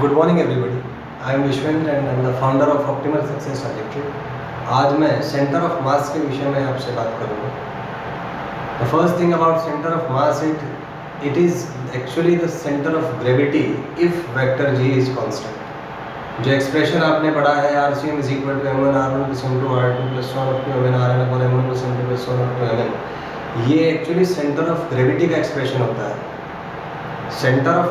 Good morning everybody. I am Vishvendra and I am the founder of optimal success trajectory. आज मैं centre of मास के विषय में आपसे बात करूँगा। The first thing about centre of mass it is actually the centre of gravity if vector G is constant. जो expression आपने पढ़ा है RCM is equal to m1 r1 plus m2 r2 plus 1 up to mn rn upon m1 plus m2 plus 1 up to mn, ये actually centre of gravity का expression होता है। Centre of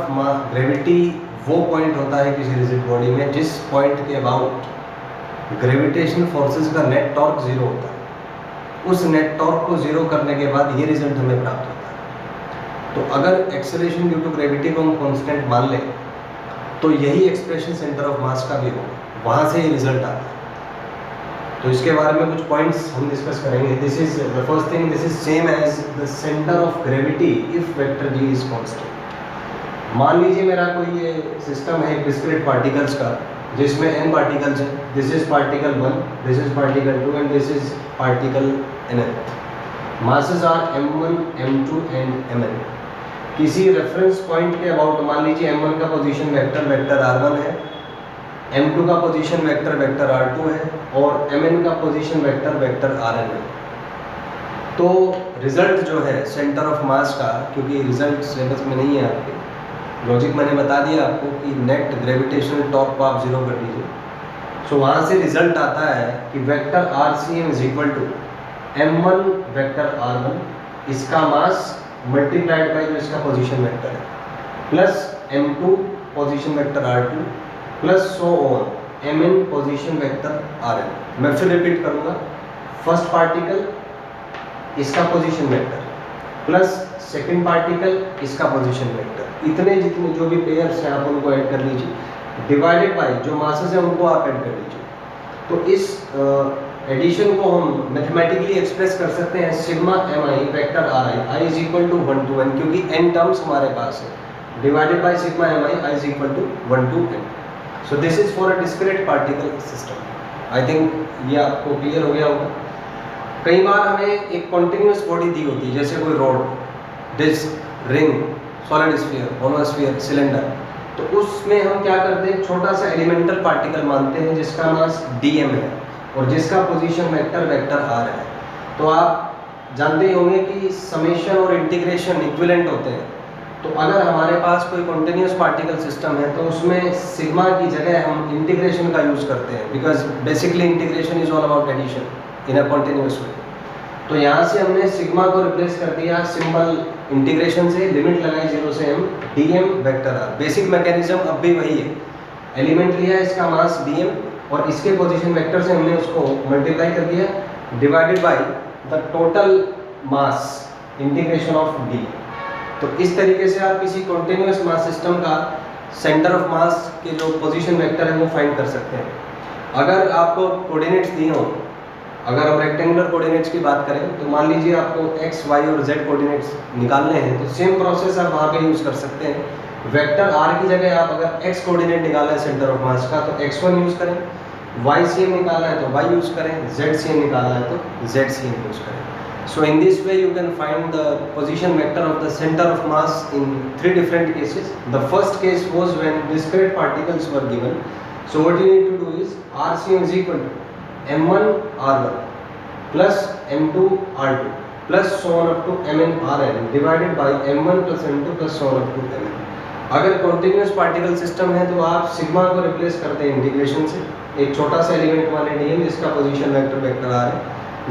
gravity वो point होता है किसी rigid body में जिस पॉइंट के अबाउट ग्रेविटेशनल फोर्सेस का नेट टॉर्क जीरो होता है। उस नेट टॉर्क को जीरो करने के बाद ये रिजल्ट हमें प्राप्त होता है। तो अगर एक्सेलरेशन ड्यू टू ग्रेविटी को हम कांस्टेंट मान लें तो यही एक्सप्रेशन सेंटर ऑफ मास का भी होगा, वहाँ से ये रिजल्ट आता है। तो इसके बारे में कुछ पॉइंट्स हम डिस्कस करेंगे। This is the first thing, this is same as the centre of gravity if vector G is constant. मान लीजिए मेरा कोई ये सिस्टम है डिस्क्रीट पार्टिकल्स का जिसमें n पार्टिकल्स हैं। This is particle 1, this is particle 2 and this is particle nn। Masses are m1, m2 and mn। किसी रेफरेंस पॉइंट के अबाउट मान लीजिए m1 का पोजीशन वेक्टर r1 है, m2 का पोजीशन वेक्टर r2 है और mn का पोजीशन वेक्टर rn है। तो रिजल्ट जो है सेंटर ऑफ मास का, क्योंकि रिजल्ट सिलेबस में नहीं है आपके, लॉजिक मैंने बता दिया आपको कि नेट ग्रेविटेशनल टॉर्क को आप जीरो कर दीजिए। सो वहाँ से रिजल्ट आता है कि vector RCM is equal to m1 vector r1 इसका मास मल्टीप्लाइड बाई जो इसका पोजीशन वेक्टर है plus m2 position vector r2 plus so on mn position vector rn। मैं फिर रिपीट करूँगा, फर्स्ट पार्टिकल इसका position vector plus second particle इसका position vector, इतने जितने जो भी पेयर्स हैं आप उनको ऐड कर लीजिए, डिवाइडेड बाय जो मासेस हैं उनको आप ऐड कर लीजिए। तो इस एडिशन को हम मैथमेटिकली एक्सप्रेस कर सकते हैं sigma mi vector i is equal to 1 to n, क्योंकि n टर्म्स हमारे पास है, divided by sigma mi i is equal to 1 to n। So this is for a discrete particle system. I think ये आपको clear हो गया होगा। कई बार हमें एक कॉन्टिन्यूस बॉडी दी होती है, जैसे कोई rod, disc, ring, solid sphere, monosphere, cylinder. तो उसमें हम क्या करते हैं, छोटा सा एलिमेंटल पार्टिकल मानते हैं जिसका मास dm है और जिसका पोजीशन वेक्टर r है। तो आप जानते ही होंगे कि समेशन और इंटीग्रेशन इक्विवेलेंट होते हैं। तो अगर हमारे पास कोई कॉन्टिन्यूस पार्टिकल सिस्टम है तो उसमें सिग्मा की जगह हम इंटीग्रेशन का यूज़ करते हैं, because basically integration is all about addition in a continuous way. तो यहाँ से हमने सिग्मा को रिप्लेस कर दिया सिंबल इंटीग्रेशन से, लिमिट लगाई 0 से m dm vector r। Basic mechanism अब भी वही है, एलिमेंट लिया इसका मास dm और इसके पोजीशन वेक्टर से हमने उसको मल्टीप्लाई कर दिया divided by the total mass integration of d। तो इस तरीके से आप किसी कॉन्टिन्यूस मास सिस्टम का सेंटर ऑफ मास के जो पोजीशन वेक्टर है वो फाइंड कर सकते हैं। अगर आपको कोऑर्डिनेट्स दिए हों, अगर हम रेक्टेंगुलर कोऑर्डिनेट्स की बात करें तो मान लीजिए आपको x, y और z कोऑर्डिनेट्स निकालने हैं, तो सेम प्रोसेस आप वहाँ पे यूज़ कर सकते हैं। वेक्टर r की जगह आप अगर x कोऑर्डिनेट निकालना है सेंटर ऑफ मास का तो x1 यूज़ करें, YCM निकालना है तो y यूज़ करें, ZCM निकालना है तो ZCM यूज़ करें। So in this way you can find the position vector of the centre of mass in 3 different cases. The first case was when discrete particles were given. So what you need to do is RCM is equal to m1 r1 plus m2 r2 plus so on up to mn rn divided by m1 plus m2 plus so on up to mn। अगर continuous particle system है तो आप sigma को replace करते हैं integration से, एक छोटा सा एलिमेंट माने dm जिसका पोजीशन वेक्टर r है,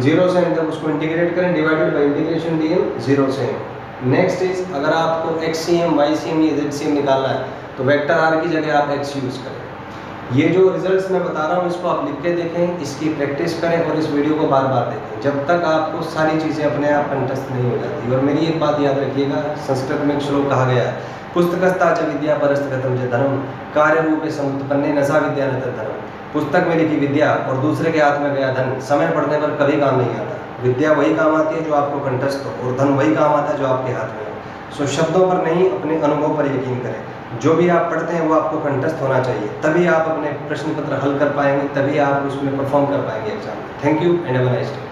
0 से n तक उसको इंटीग्रेट करें डिवाइडेड बाय इंटीग्रेशन dm 0 से n। नेक्स्ट इज अगर आपको xcm, ycm या zcm निकालना है तो वेक्टर r की जगह आप x यूज़ करें। ये जो रिजल्ट्स मैं बता रहा हूँ इसको आप लिख के देखें, इसकी प्रैक्टिस करें और इस वीडियो को बार बार देखें जब तक आपको सारी चीज़ें अपने आप कंठस्थ नहीं हो जाती। और मेरी एक बात याद रखिएगा, संस्कृत में एक श्लोक कहा गया है, पुस्तकस्ता च विद्या परस्तगतम च धनम कार्य रूपे समुत्पन्ने नसा विद्या न तद्धनम। पुस्तक में लिखी विद्या और दूसरे के हाथ में गया धन समय पड़ने पर कभी काम नहीं आता। विद्या वही काम आती है जो आपको कंठस्थ हो और धन वही काम आता है जो आपके हाथ में हो। सो शब्दों पर नहीं, अपने अनुभव पर यकीन करें। जो भी आप पढ़ते हैं वो आपको कंठस्थ होना चाहिए, तभी आप अपने प्रश्न पत्र हल कर पाएंगे, तभी आप उसमें परफॉर्म कर पाएंगे एग्जाम में। Thank you and have a nice day.